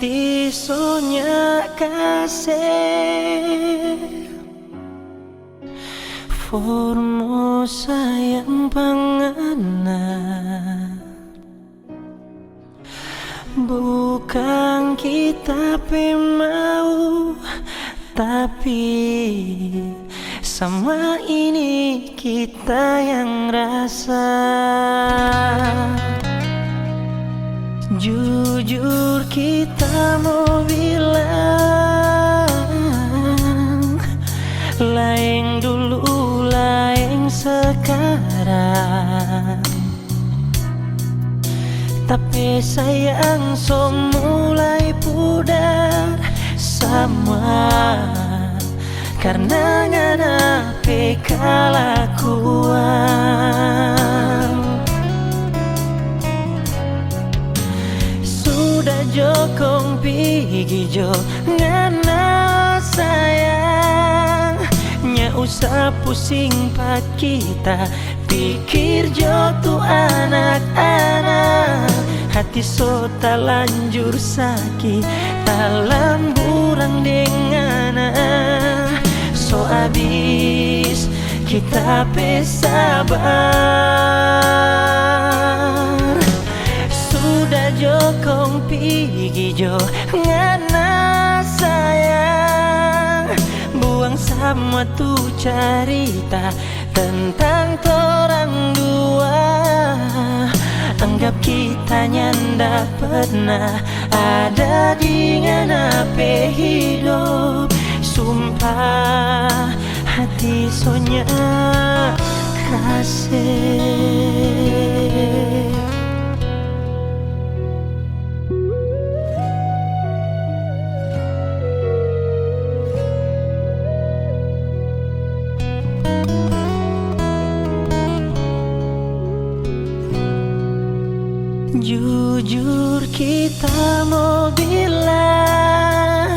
hati sonya kasih formo sayang pangana bukan kita mau tapi sama ini kita yang rasa. Jujur kita mau bilang, lain dulu lain sekarang. Tapi sayang so mulai pudar sama karena ngana kelakuan. Sudah jokong pigi jo ngana sayang, nya usah pusing pak kita pikir jo tu anak-anak. Hati so tak lanjur sakit tak lamburang dengan so abis kita pesabar. Sudah jokong pigi jo ngana sayang, buang sama tu cerita tentang torang dua. Anggap kita nyanda pernah ada di nganape hidup. Sumpah hati sonya kasih. Jujur kita mau bilang,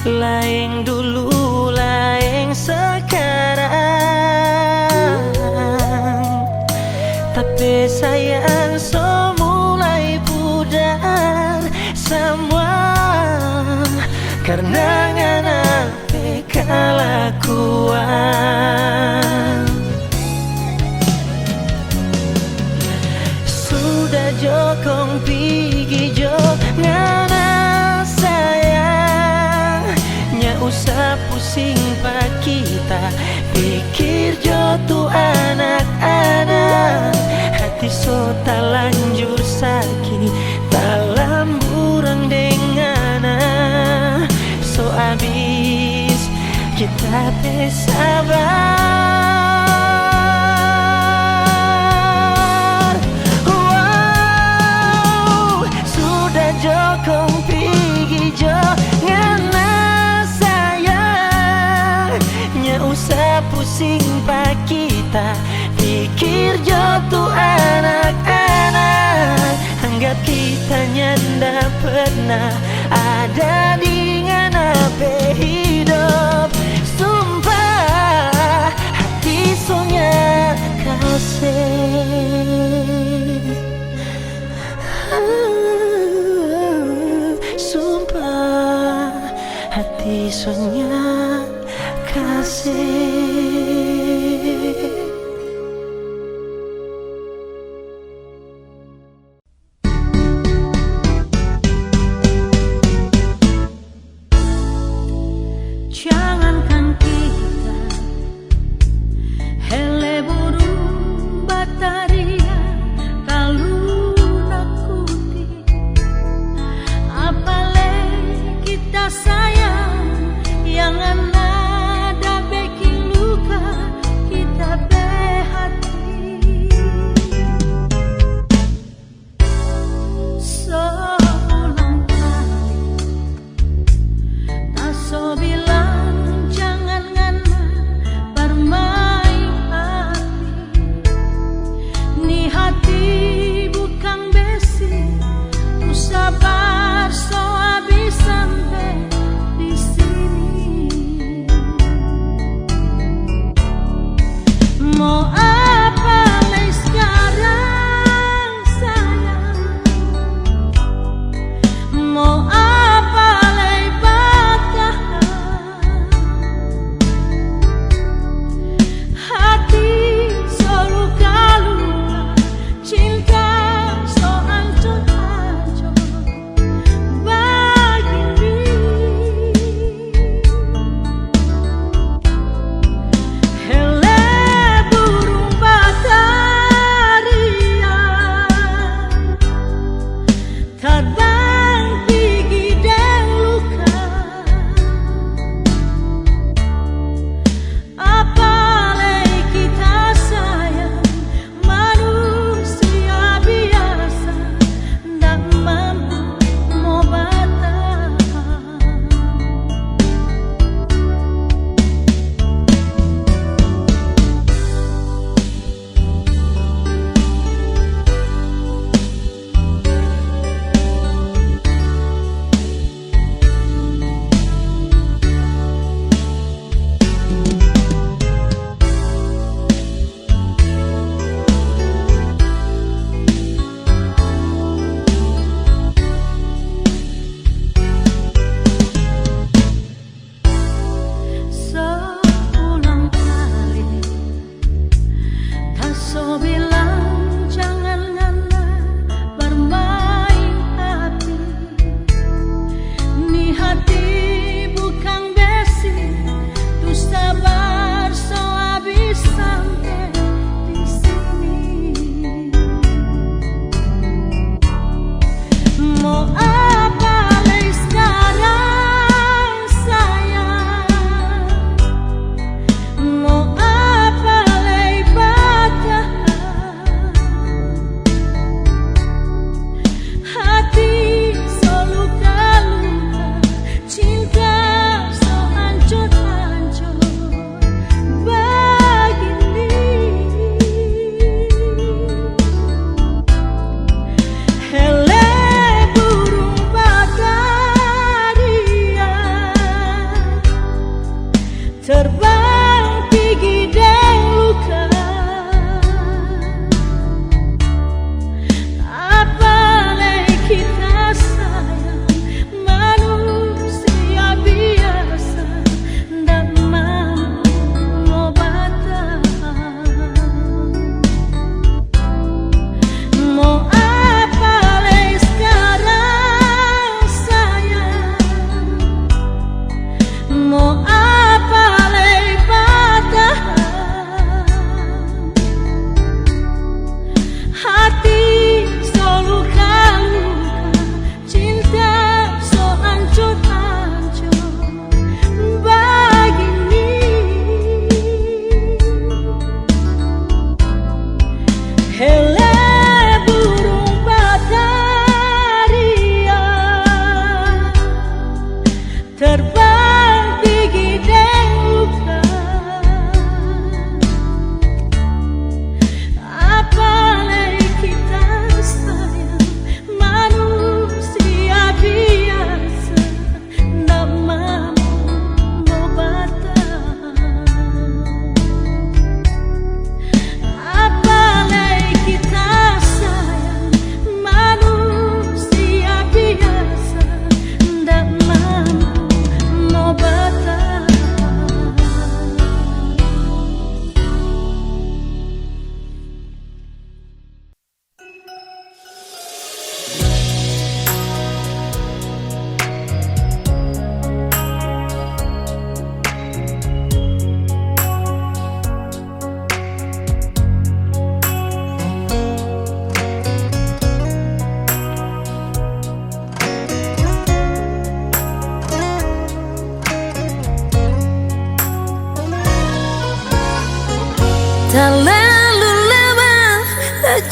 lain dulu lain sekarang. Tapi sayang so mulai pudar semua karena ngana kelakuan. Sudah jokong pigi jo ngana sayang, nya usah pusing pak kita pikir jo tu anak-anak. Hati so tak lanjur sakit tak lamburang dengan so abis kita pesabar. Jokong pigi jo ngana sayang, nya usah pusing pak kita pikir jo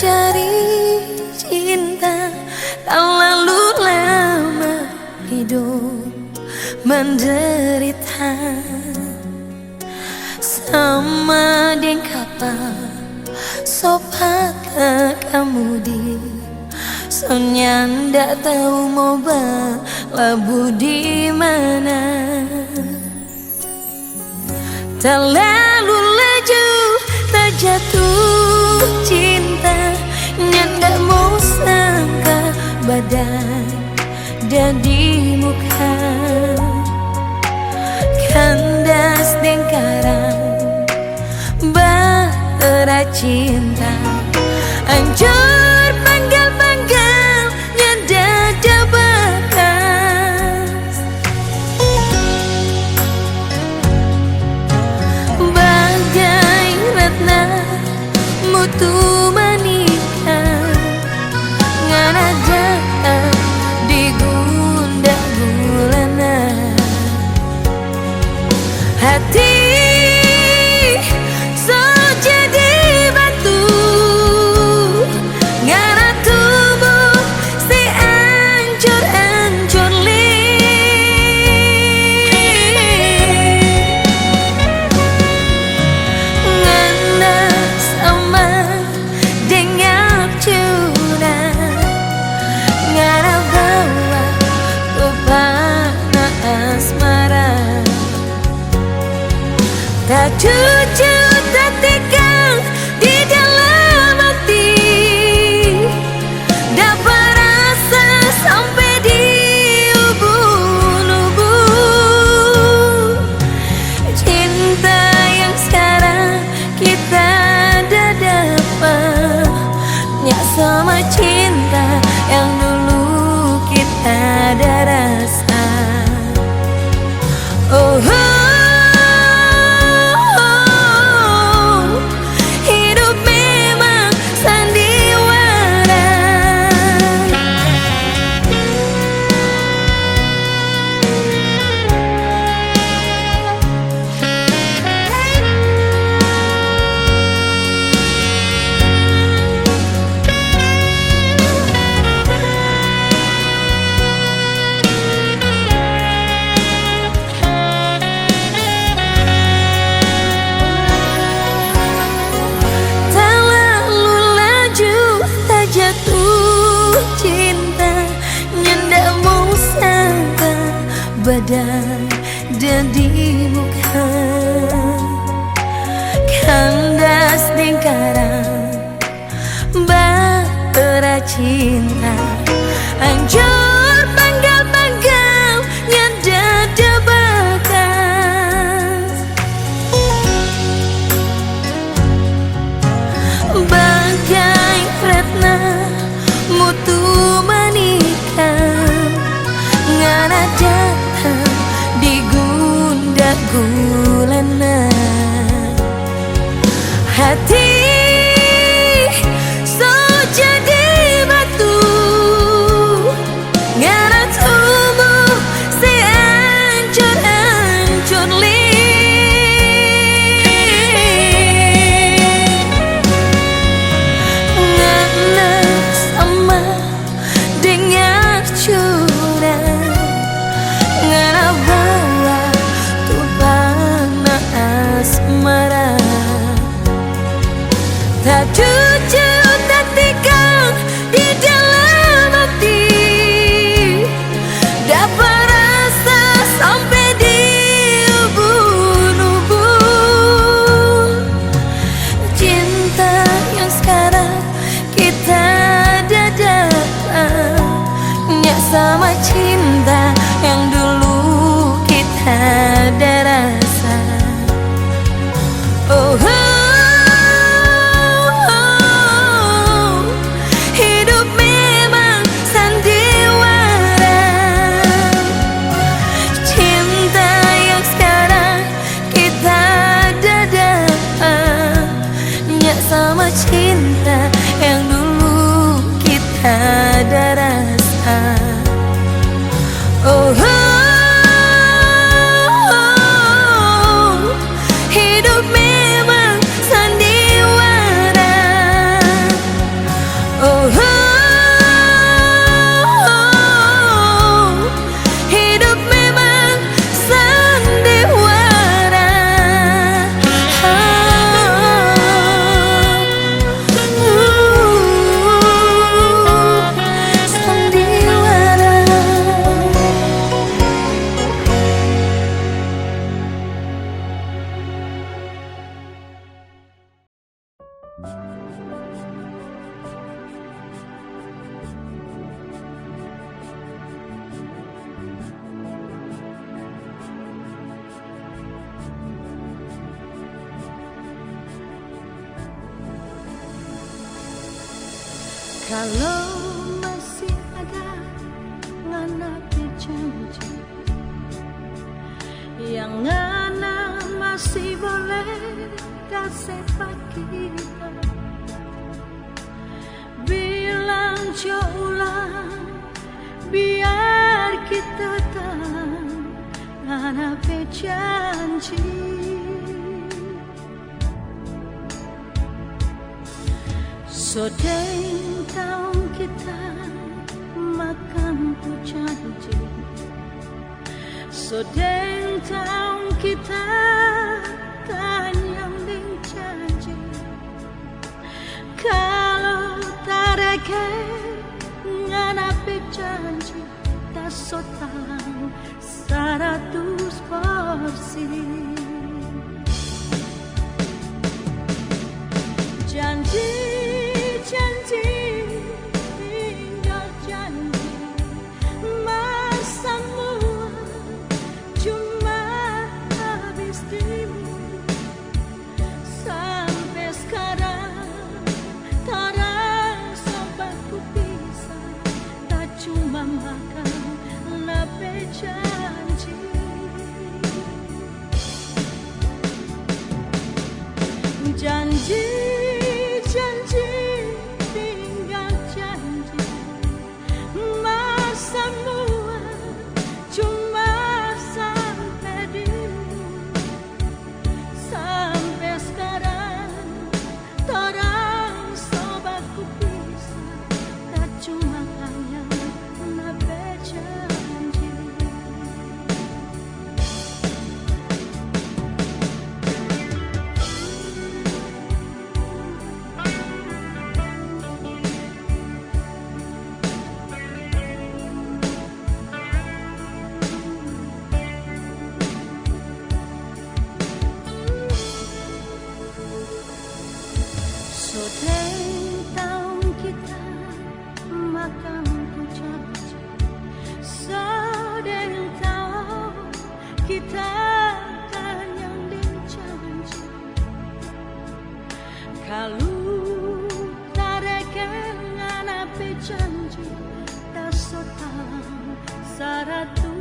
cari cinta, terlalu lama hidup menderita. Sama deng kapal sopata kamu di sonya ndak tahu mau labu di mana. Terlalu laju tak jatuh cinta, ndak mau sangka badai jadi muka. Kandas deng karang bahtera cinta, hancur panggal-panggal nyadada bekas. Bagai ratna mutu menikah, ngana datang di gundah gulana. Hati so jadi batu, ngana tubuh si ancur-ancur li. Ngana sama dengan cuna, ngana bawa kupana asmara. Tak jujur, tak tegang di dalam hati, dapat rasa sampai di ubun-ubun. Cinta yang sekarang kita dah dapat, nyak sama cinta yang dulu kita dah rasa. Oh, badan dan di muka. Kandas deng karang bahtera cinta, hancur panggal-panggal nyadada bekas. Bagai ratna mutu menikah, ngana datang di gundah gulana. Hati so jadi batu, Kalau masih ada ngana janji yang ngana masih boleh kasih kita, bilang ulang biar kita tahu ngana janji. Sodeng tahun kita makan janji, sodeng tahun kita tanyam ding janji. Kalau tareke nganapi janji, tak sotang 100%. Janji tinggal janji, masamu cuma habis dirimu. Sampai sekarang tarang sobatku bisa, tak cuma makan nape janji. Janji tinggal janji, masamu cuma sampai dirimu. Sampai sekarang torang sobatku bisa, tak cuma hanya nabe janji. Sodeng tahun kita makan janji, sodeng tahun kita tanyang ding janji. Kalau tareke nganapi janji, tak sotang 100%.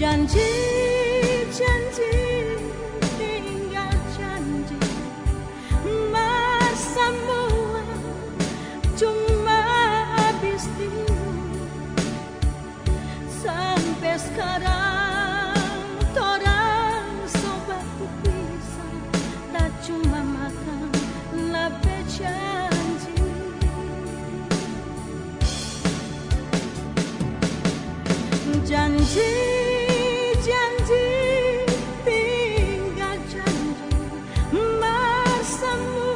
Janji tinggal janji, masamu cuma habis dirimu. Sampai sekarang torang sobatku bisa, tak cuma makan nape janji. Janji tinggal janji, masamu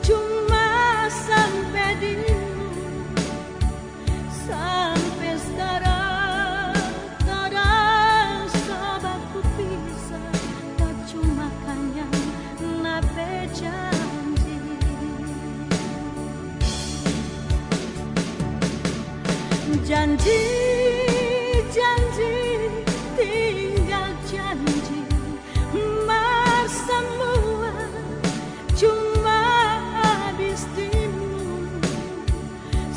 cuma sampai dirimu. Sampai sekarang torang sobatku bisa, tak cuma hanya nape janji. Janji tinggal janji, masamu cuma habis dirimu.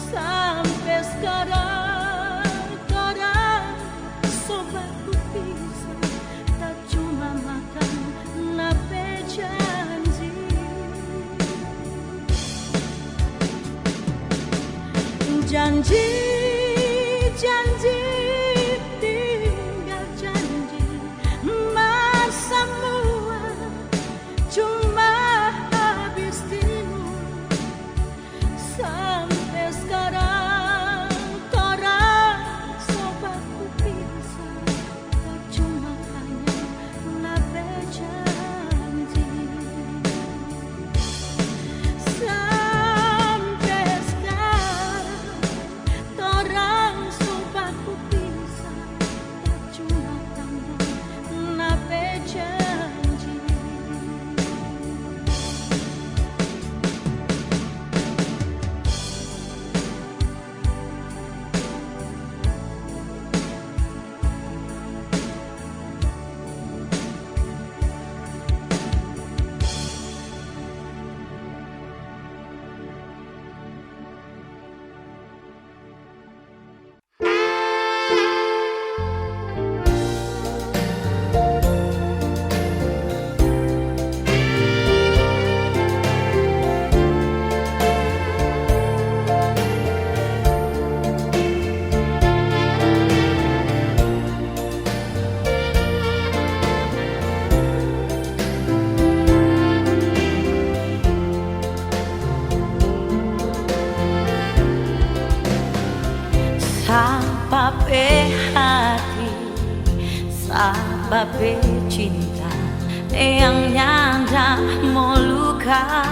Sampai sekarang torang sobatku bisa, tak cuma makan nape janji. Janji tinggal janji, masamu cuma habis dirimu. Sampai sekarang torang sobatku bisa, tak cuma hanya nape janji. Sampai sekarang yang nyanda mau luka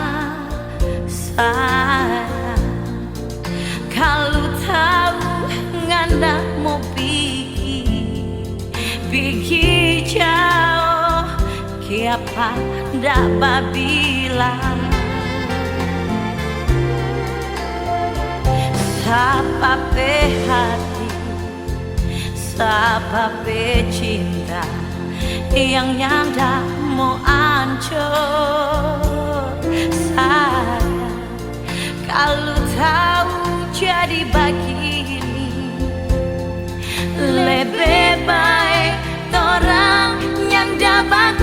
saya. Kalau tahu nganda mau pergi jauh, kiapa ndak bilang. Sapa pe hati, sapa pe cinta yang nyanda mau hancur saya. Kalau tahu jadi begini, lebih baik orang yang dapat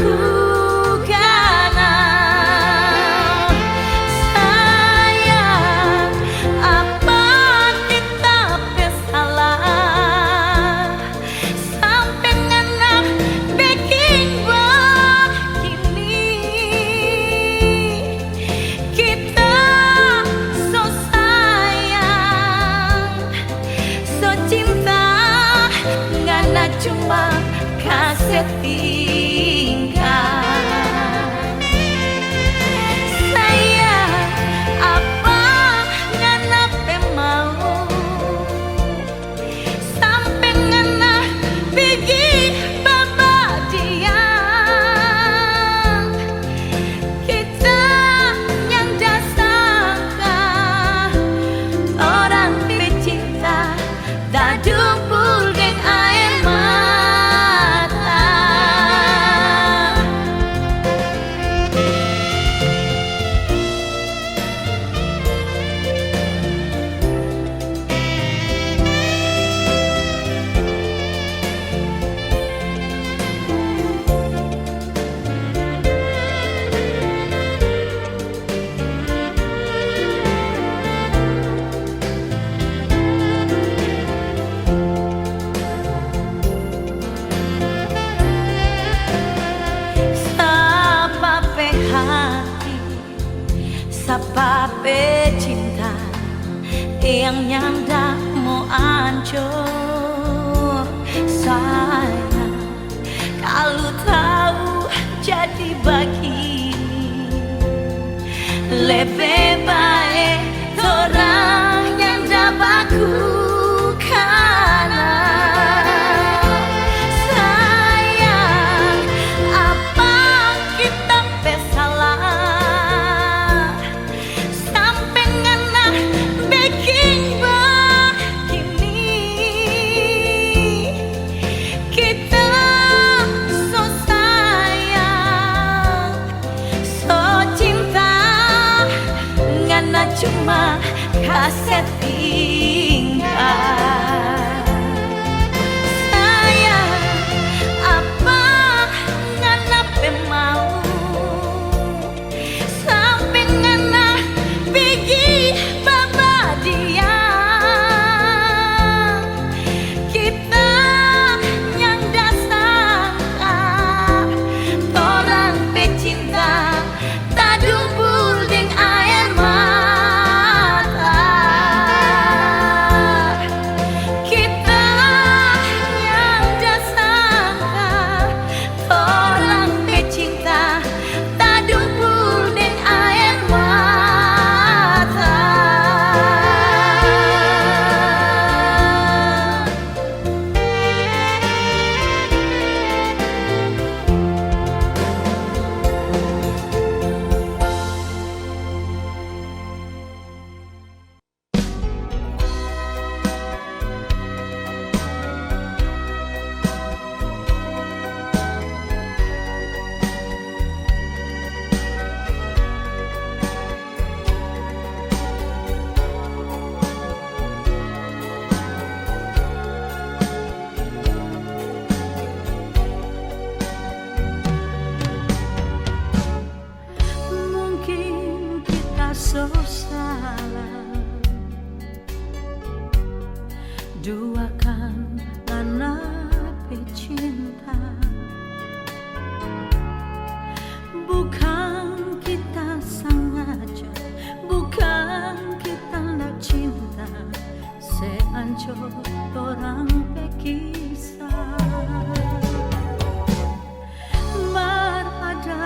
cuma kasih tinggal. Saya apa ngana mau sampai ngana pergi babadian. Kita yang dasangka orang pecinta tak dumpul geng air mata. Sapa pe cinta yang nyanda mau hancur saya. Kalau tahu jadi begini, lebih baik orang yang dapat cuma kasih tinggal. Saya apa ngana mau sampai ngana pergi babadian. Kita yang dasangka orang pecinta tak dumpul deng air mata. So salah duakan anak pecinta, bukan kita sengaja, bukan kita nak cinta, seancur orang berkisah. Berada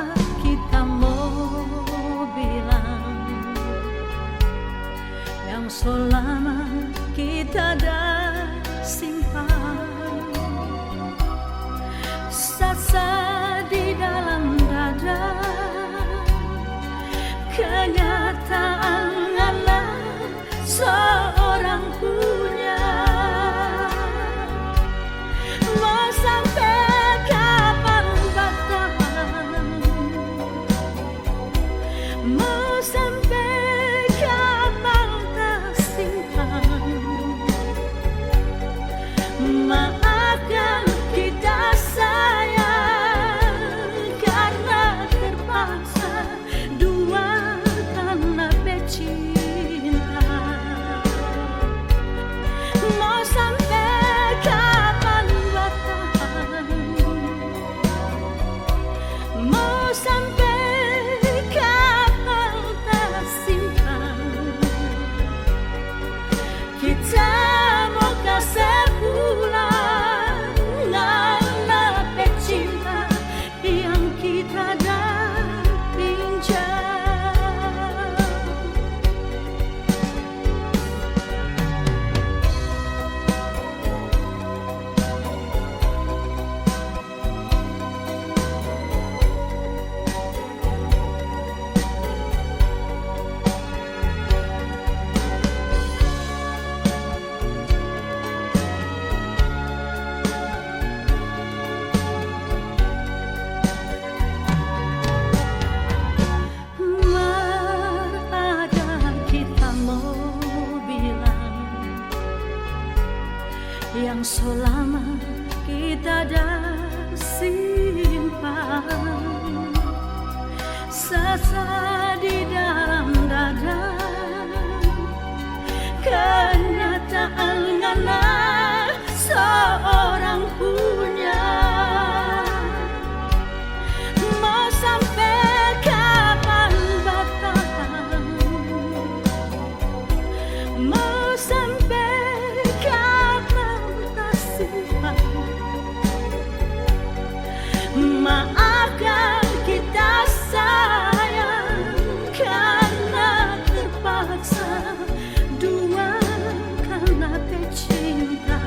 sasa di dalam dada. Kenyataan ngana seorang punya. Mau sampai kapan bertahan? Mau sampai kapan tersimpan? Maafkan kita sayang karena terpaksa, dua karena tercinta.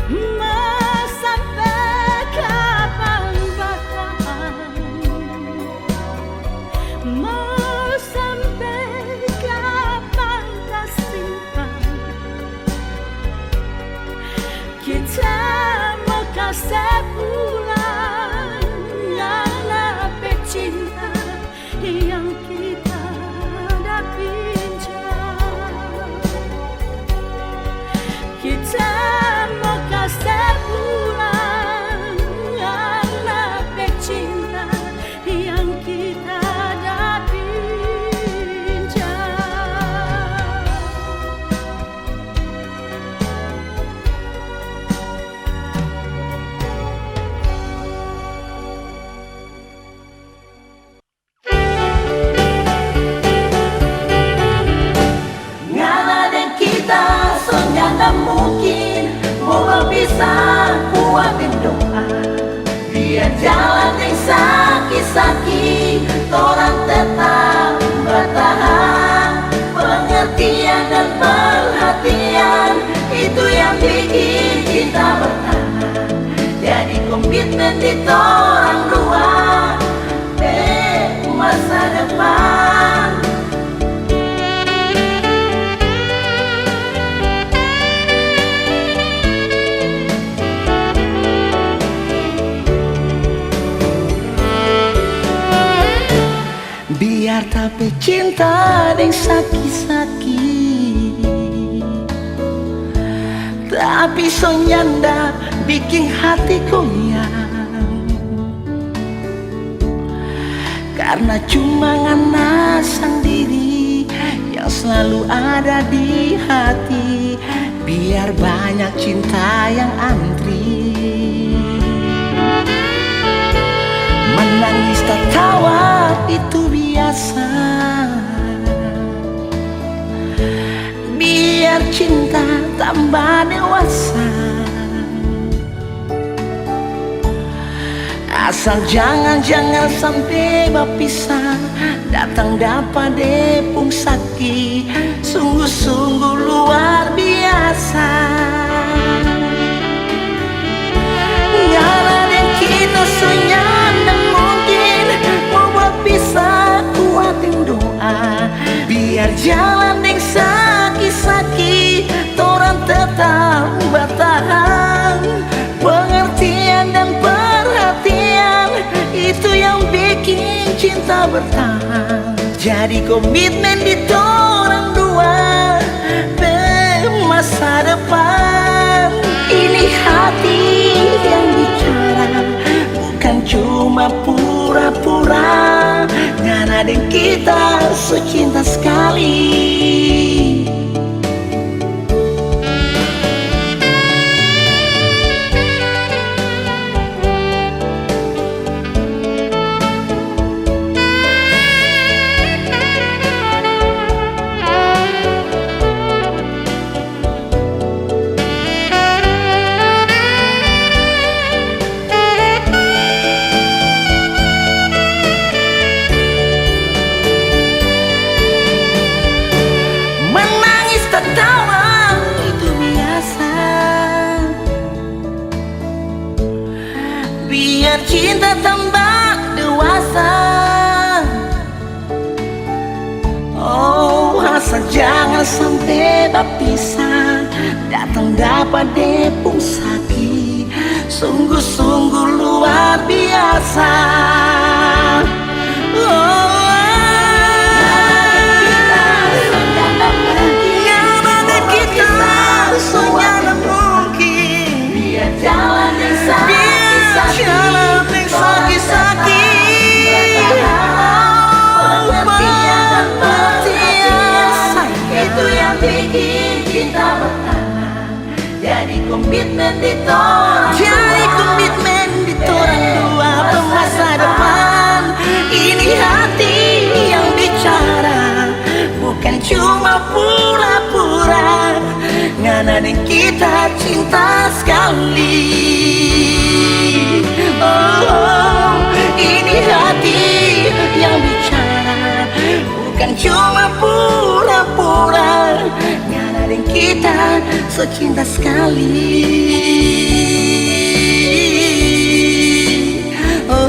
Mau sampai kapan bertahan? Mau sampai kapan tersimpan? Kita mau kasih pulang ngalah cinta yang kita dah pinjam. Kita mau kasih pulang ngalah cinta yang kita dah pinjam. Ngana dan kita senyata mungkin mau berpisah, kuatin doa biar jalan yang sakit-sakit torang tetap bertahan. Pengertian dan perhatian itu yang bikin cinta bertahan. Jadi komitmen di torang dua masa depan. Biar tapi cinta yang sakit-sakit, tapi so nyanda bikin hati goyang. Karena cuma ngana sendiri yang selalu ada di hati. Biar banyak cinta yang antri, menangis tertawa itu biasa. Biar cinta tambah dewasa. Asal jangan sampai berpisah, datang dapat depung sakit, sungguh-sungguh luar biasa. Ngana dan kita senyanda mungkin mau berpisah, kuatin doa biar jalan yang sakit-sakit torang tetap bertahan. Pengertian dan perhatian itu yang bikin cinta bertahan. Jadi komitmen di torang dua masa depan. Ini hati yang bicara, bukan cuma pura-pura. Ngana dan kita secinta sekali. Biar cinta tambah dewasa. Oh, asal jangan sampai berpisah, datang dapat depung sakit, sungguh-sungguh luar biasa. Jalan yang sakit-sakit Jadi komitmen di torang dua bermasa depan. Ini hati yang bicara, bukan cuma pura-pura. Ngana dan kita cinta sekali. Oh, ini hati yang bicara, bukan cuma pura-pura. Ngana dan kita secinta sekali. Oh,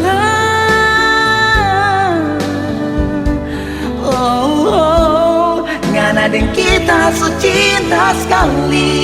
oh, oh, Ngana dan kita secinta sekali.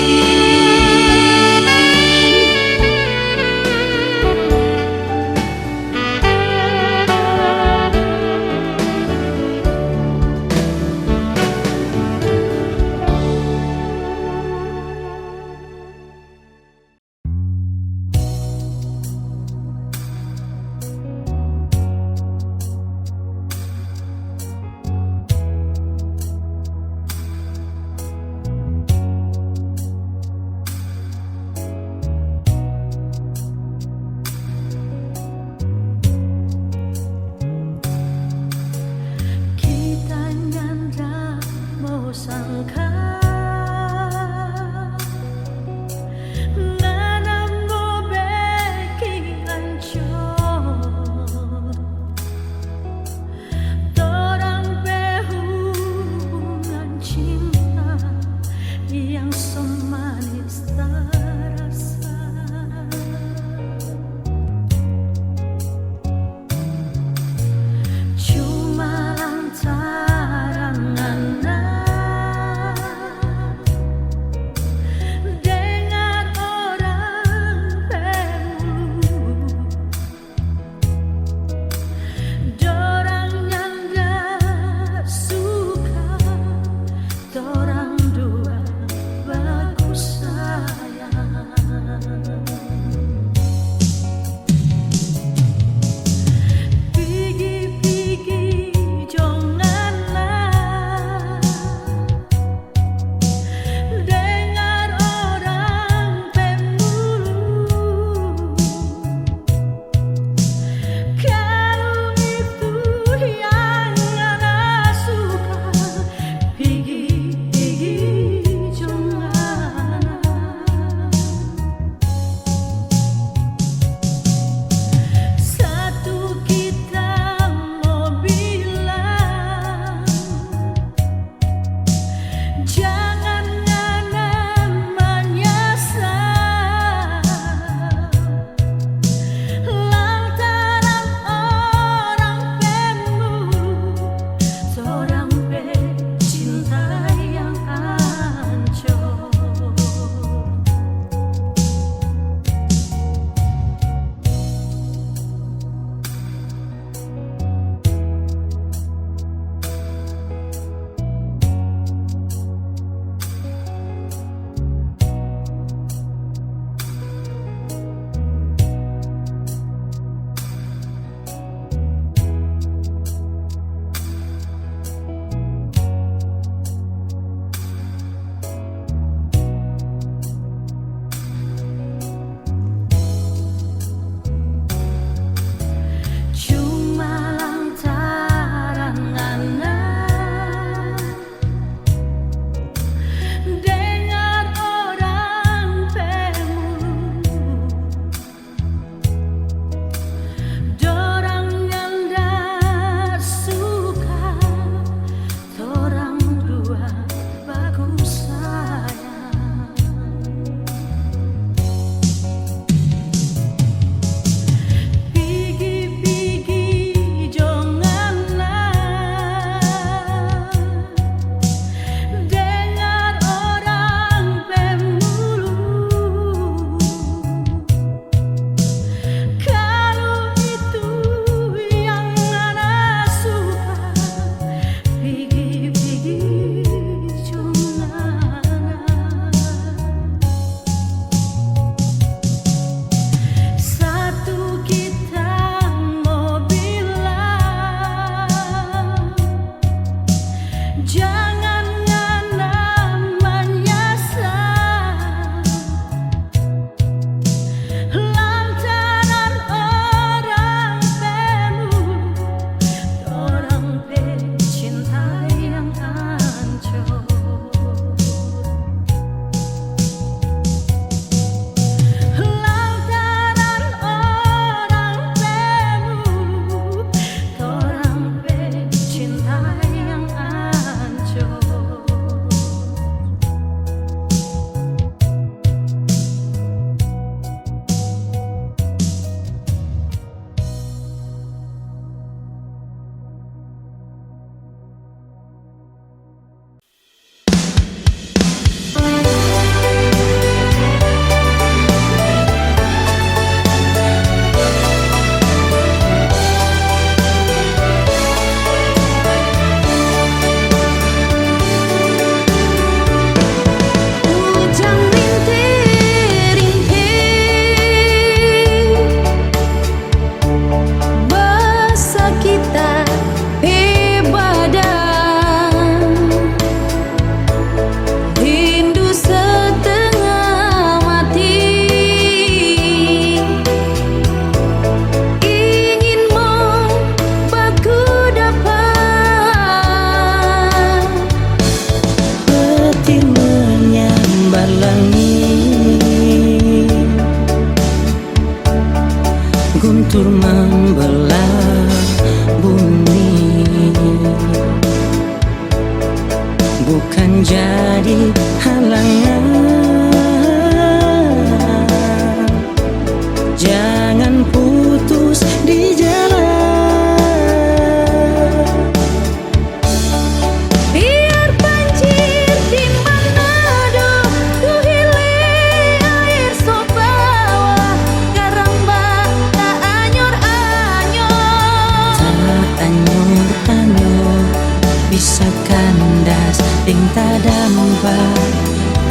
bisa kandas ting tadampak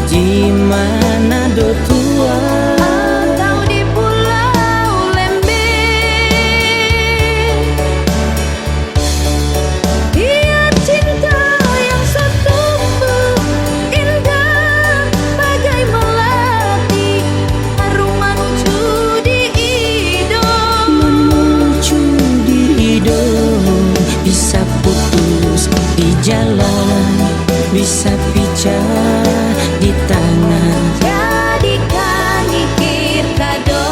di mana do tua atau di pulau lembeh. Biar cinta yang setumbuh indah bagai melati, harum menuju di hidung. menuju di hidung. Bisa putus di jalan, bisa pecah di tangan. Jadikan ikir kado.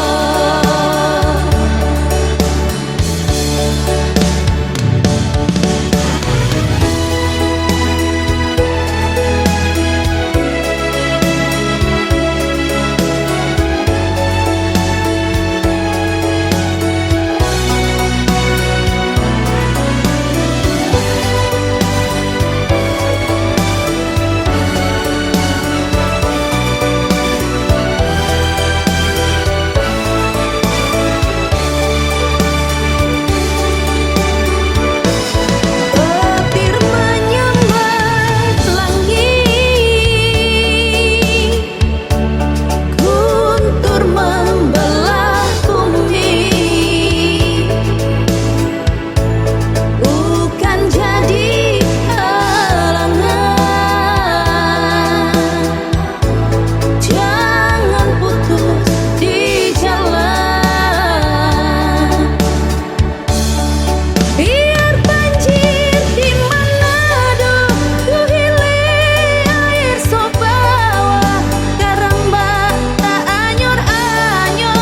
Petir menyambar langit, guntur membelah bumi, bukan jadi halangan. Jangan putus di jalan. Biar banjir di Manado, ku hilir air sobawa, karamba tak anyor-anyor.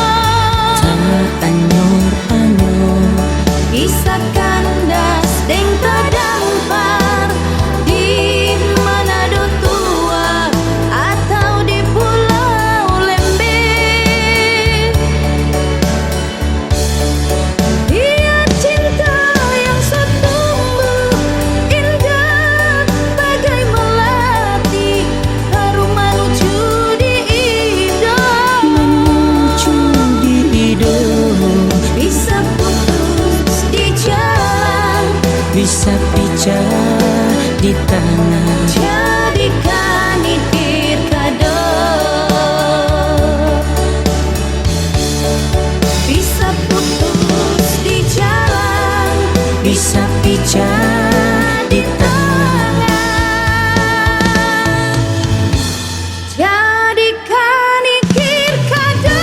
Tak anyor-anyor, Bisa kandas deng tadampar di Manado tua atau di pulau lembeh. Biar cinta yang setumbuh indah bagai melati, harum menuju di hidung. menuju di hidung. Bisa putus di jalan, Bisa pecah di tangan. jadikan ikir kado. Bisa putus di jalan, Bisa pecah di tangan. jadikan ikir kado.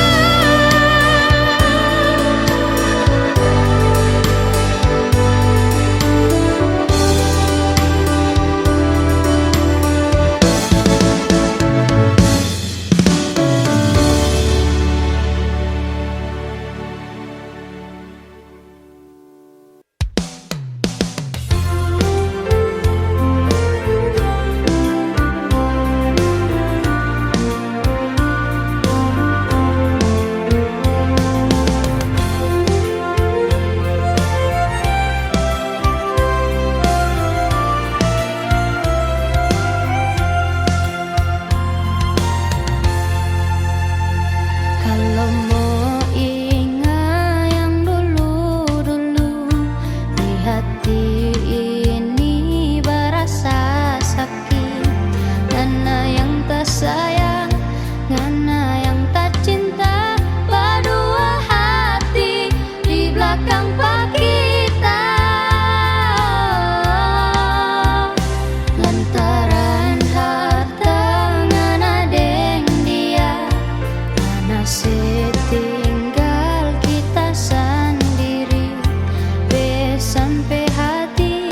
Kalau mau ingat yang dulu-dulu, di hati ini berasa sakit. Ngana yang tak sayang, ngana yang tak cinta, berdua hati di belakang pak kita. Lantaran harta ngana deng dia, ngana setinggal kita sendiri. Be sampai hati,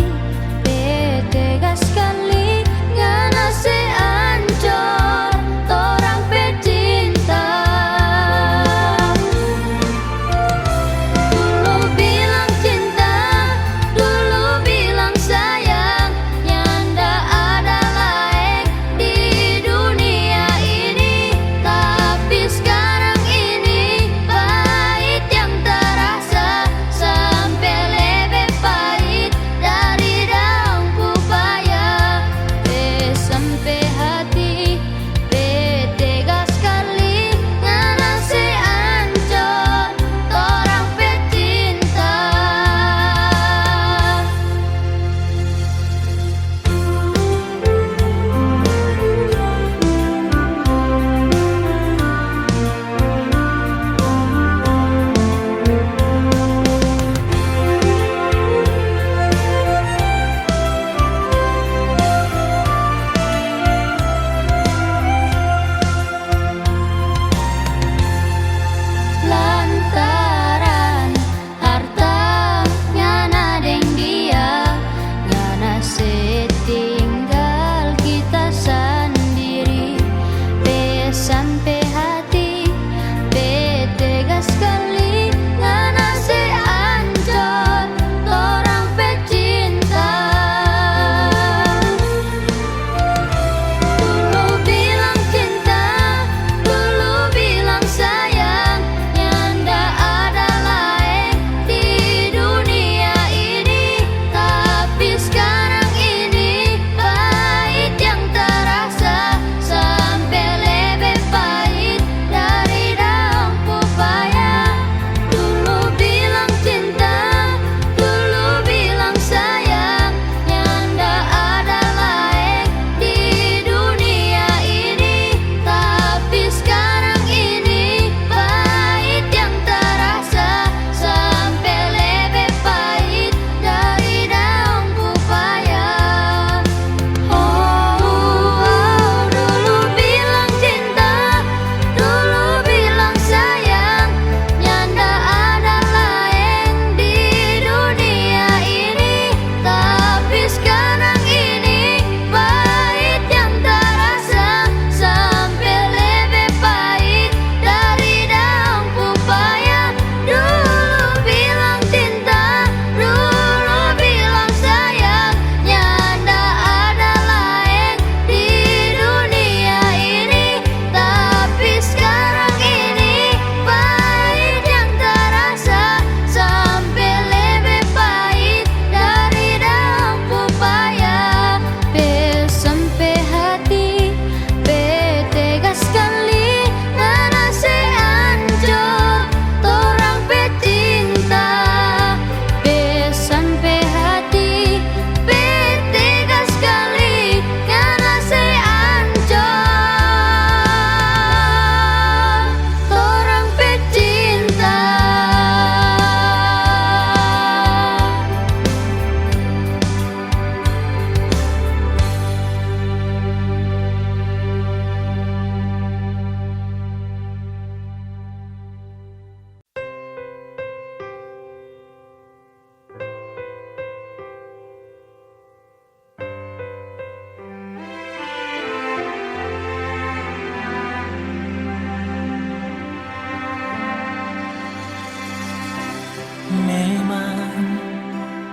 be tegas sekali, ngana seancor torang pe cinta. Dulu bilang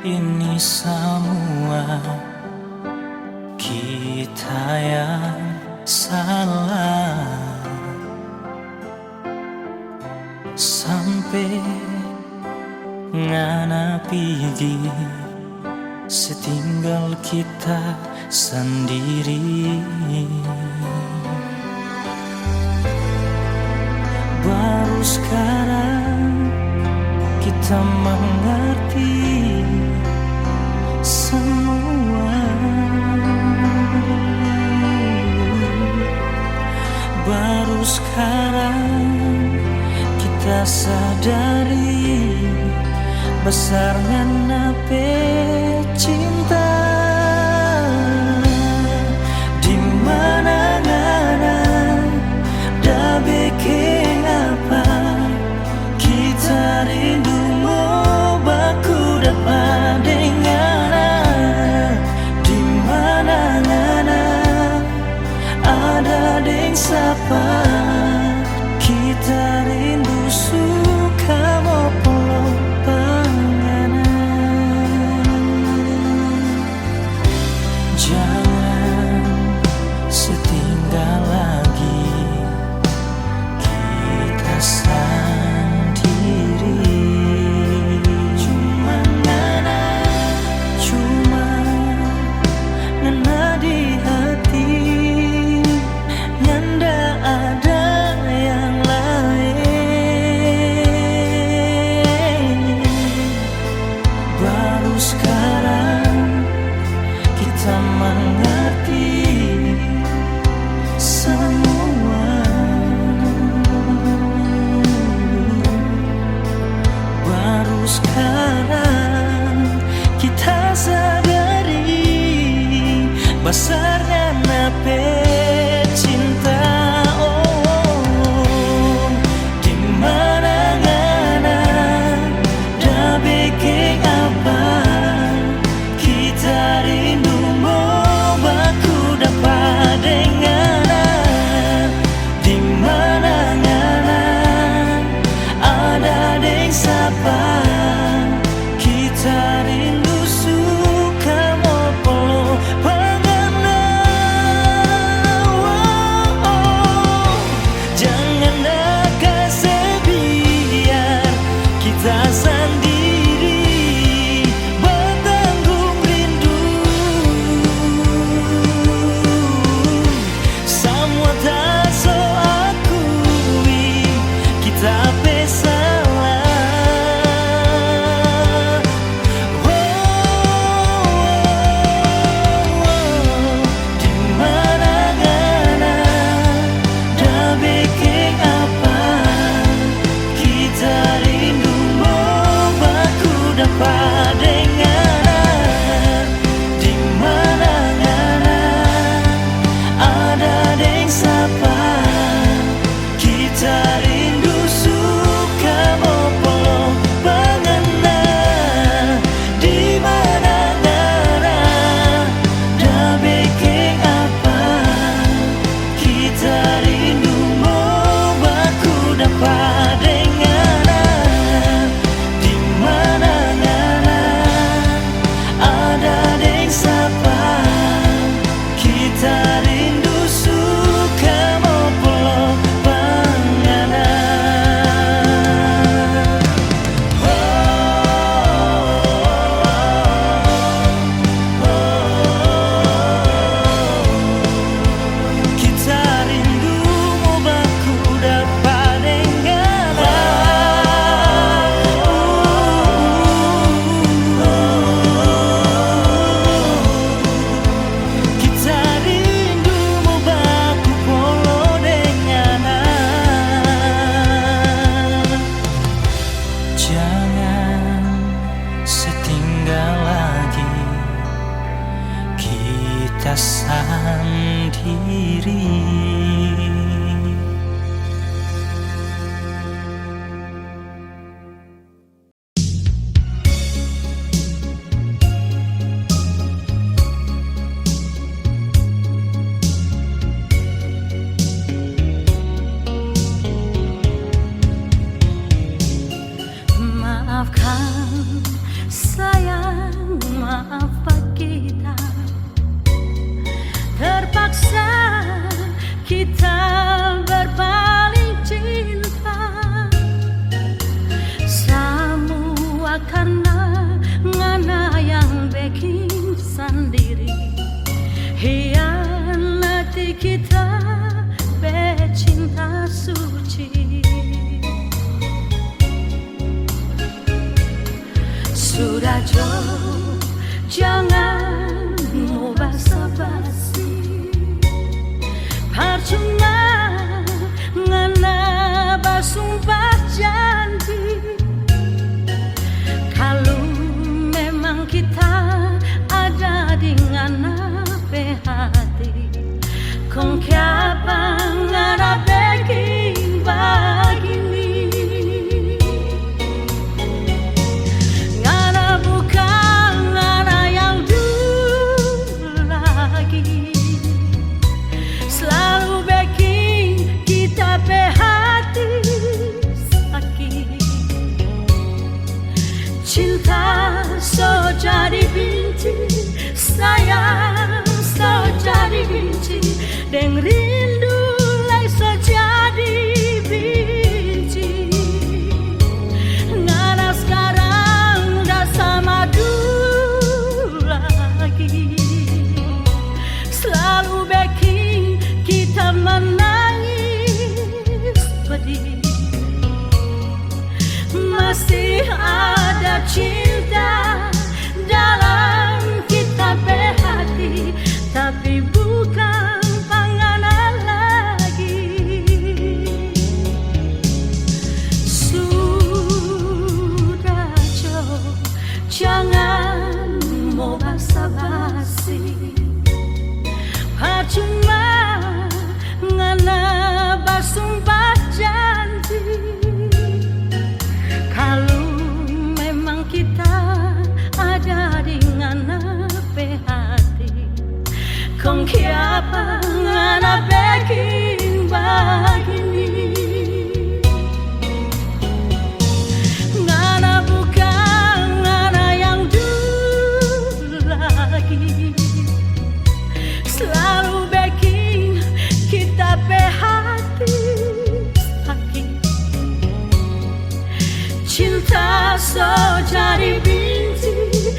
ini semua kita yang salah. Sampai ngana pigi setinggal kita sendiri. Baru sekarang kita mengerti semua. Baru sekarang kita sadari besarnya nape cinta. Di mana ngana dah bikin apa kita rindu mau baku dapat dengar. Di mana ngana ada deng sapa kita rindu suka mau peluk panganan. Jangan setinggal lagi kita sendiri. Cuma ngana di hati, nyanda ada yang lain. Baru sekarang kita mengerti semua. Baru sekarang kita sadari besarnya nape cinta. Oh, di mana ngana dah bikin apa kita rindu mau baku dapat dengar. Di mana ngana ada deng sapa kita rindu suka mau peluk panganan. Oh, oh. Jangan nak kasih biar kita sendiri bertanggung rindu. Semua tak so akui kita pesalah. Oh, di mana ngana dah bikin apa kita rindu mau baku dapat dengar. Di mana ngana ada deng sapa kita rindu suka mau peluk panganan. Di mana ngana dah bikin apa kita rindu mau baku dapat dengar. Di mana ngana ada deng sapa kita rindu suka mau peluk panganan. Oh, kita rindu mau baku dapat dengar. Kita rindu mau baku polo denganan. Jangan setinggal lagi kita sendiri. Maafkan sayang hianati kita bercinta suci. Sudah jauh, jangan mau basa-basi. Percuma ngana basumpah janji. Kalau memang kita ada di ngana hati, kong kiapa ngana beking begini. Ngana bukan ngana yang dulu lagi. Selalu beking kita hati sakit. Cinta so jadi benci, sayang so jadi benci, dan rindu lai so jadi benci. Ngana sekarang dah sama dulu lagi. Selalu beking kita menangis pedih. Masih ada cinta dalam kita berhati, tapi bukan panganan lagi. Sudah jauh, jangan mau basa-basi. Percuma ngana basumpah janji. Kalau memang kita ada di ngana hati, kong kiapa ngana beking begini. Ngana bukan ngana yang dulu lagi. Selalu beking kita hati sakit. Cinta so jadi benci,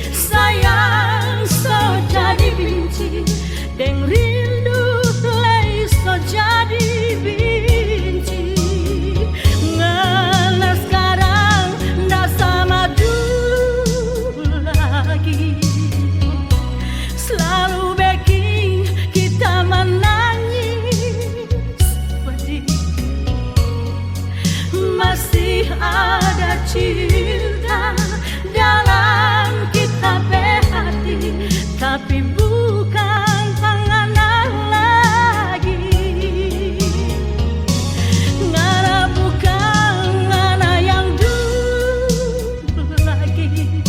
sayang so jadi benci, dan rindu lai so jadi benci. Ngana sekarang dah sama dulu lagi. Selalu beking kita menangis pedih. Masih ada cinta dalam kita berhati, tapi bukan panganan lagi. Ngana bukan ngana yang dulu lagi.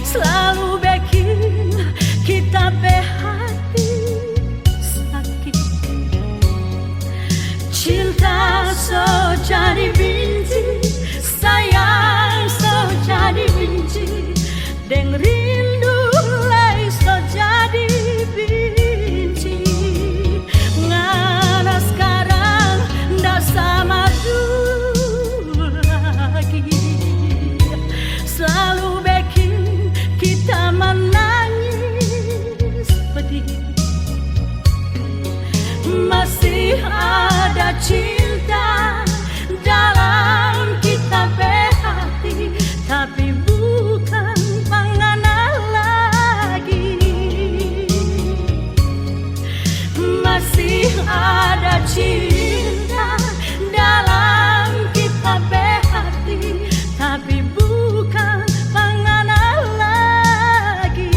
Selalu beking kita berhati sakit. Cinta so jadi benci, sayang so jadi benci, dan rindu lai so jadi benci. Ngana sekarang dah sama dulu lagi. Selalu beking kita menangis pedih. Masih ada cinta dalam kita berhati, tapi bukan panganan lagi. Masih ada cinta dalam kita berhati, tapi bukan panganan lagi.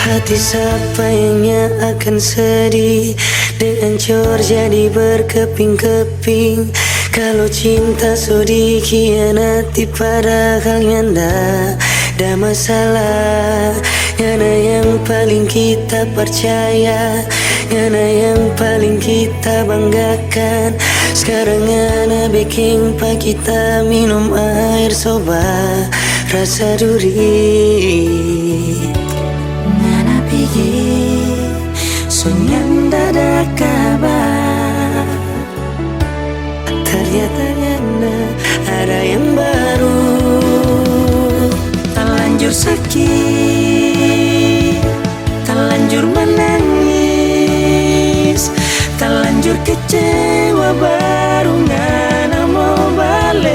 Hati siapa yang akan sedih dan hancur jadi berkeping-keping. Kalau cinta so dikhianati padahal nyanda ada masalah. Ngana yang paling kita percaya, ngana yang paling kita banggakan. Sekarang ngana bikin pak kita minum air soba rasa duri. Sunyanda ada kabar, ternyata ada yang baru. terlanjur sakit, terlanjur menangis, terlanjur kecewa baru ngana mau balik.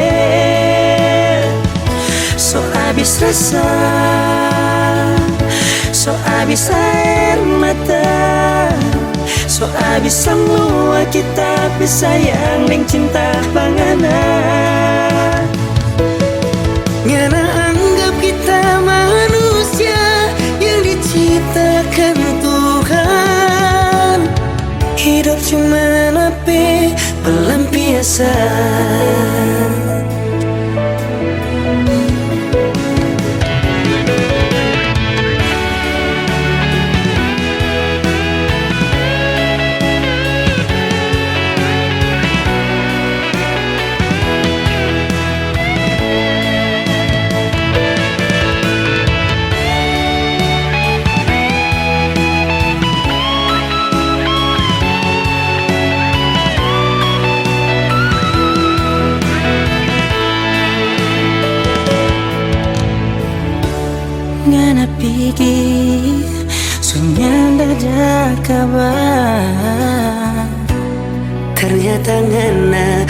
So abis rasa, so abis air mata, so abis semua kita sayang dan cinta bangana. Ngana anggap kita manusia cuma api pelampiasan. Ngana pikir sunyanda ada kabar, Ternyata ngana